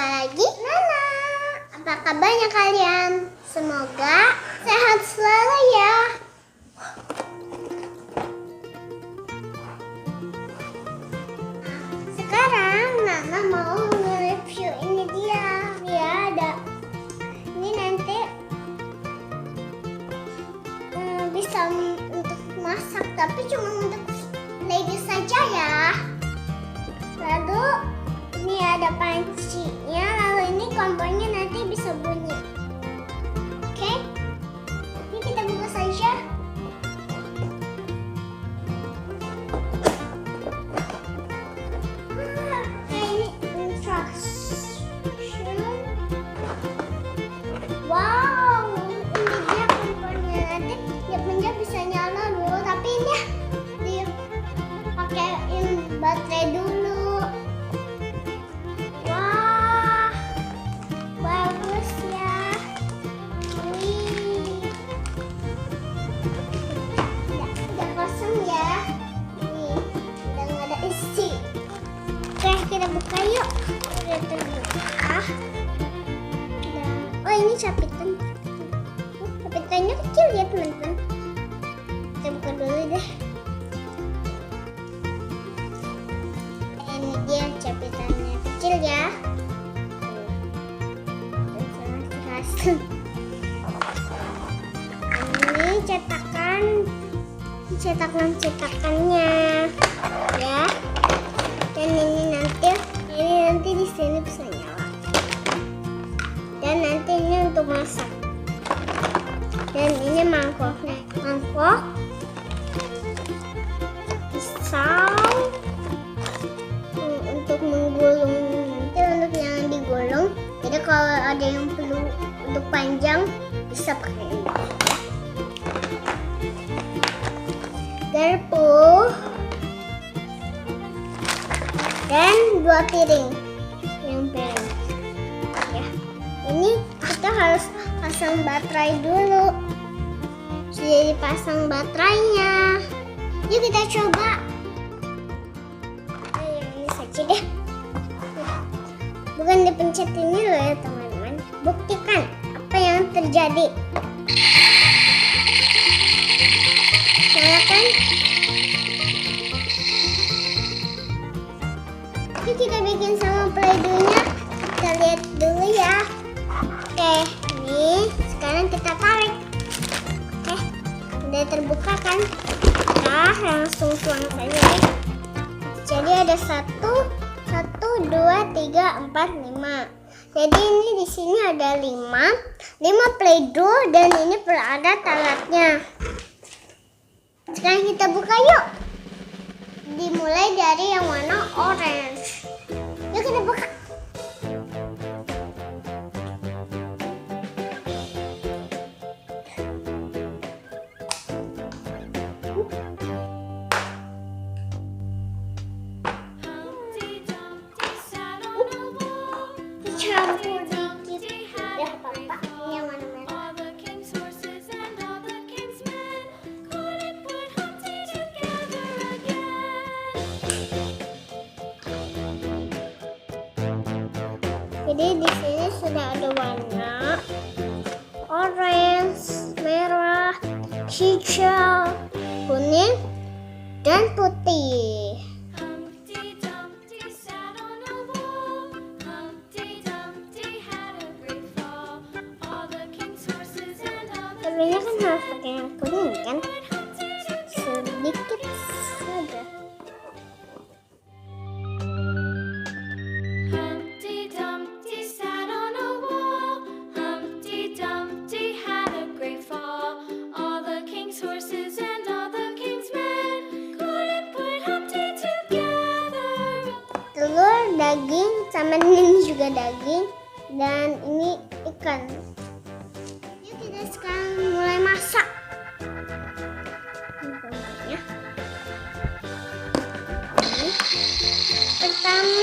lagi. Lala, apa kabarnya kalian? Semoga sehat selalu ya. Sekarang Nana mau nge-review ini dia. Dia ada. Ini nanti bisa untuk masak, tapi cuma untuk ladies saja ya. Lalu ini ada pancinya, lalu ini kompornya nanti bisa bunyi. Oke, ini kita buka saja. Ini instruction. Wow, ini dia kompornya, nanti dia bisa nyala dulu, tapi ini dipakein baterai dulu. Kita buka yuk. Udah terbuka. Oh, ini capitan. Capitannya kecil ya teman-teman. Kita buka dulu deh. Ini dia capitannya kecil ya. Ini cetakannya ya. Dan ini nanti di sini bisa nyala. Dan nanti ini untuk masak. Dan ini mangkoknya. Mangkok, pisau untuk menggulung. Nanti untuk yang digulung. Jadi kalau ada yang perlu untuk panjang bisa pakai ini. Garpu. Dan 2 piring yang piring ya. Ini kita harus pasang baterai dulu. Sudah dipasang baterainya. Yuk kita coba. Yang ini saja deh. Bukan dipencet ini loh ya teman-teman. Buktikan apa yang terjadi. Nyalakan. Yuk kita bikin sama Play-Doh-nya. Kita lihat dulu ya. Oke, ini sekarang kita tarik. Oke, udah terbuka kan? Nah, langsung tuang saja deh. Jadi ada 1, 2, 3, 4, 5. Jadi ini di sini ada 5 Play-Doh dan ini alatnya. Sekarang kita buka yuk. Dimulai dari yang warna orange. Yuk kita buka. Campur dikit. Ya apa-apa. Ini yang warna merah. Jadi di sini sudah ada warna orange, merah, hijau, kuning, dan putih. Sebenarnya kan harus pakai yang kuning kan? Sedikit saja. Daging sama ini juga daging dan ini ikan. Yuk kita sekarang mulai masak. Ini. Pertama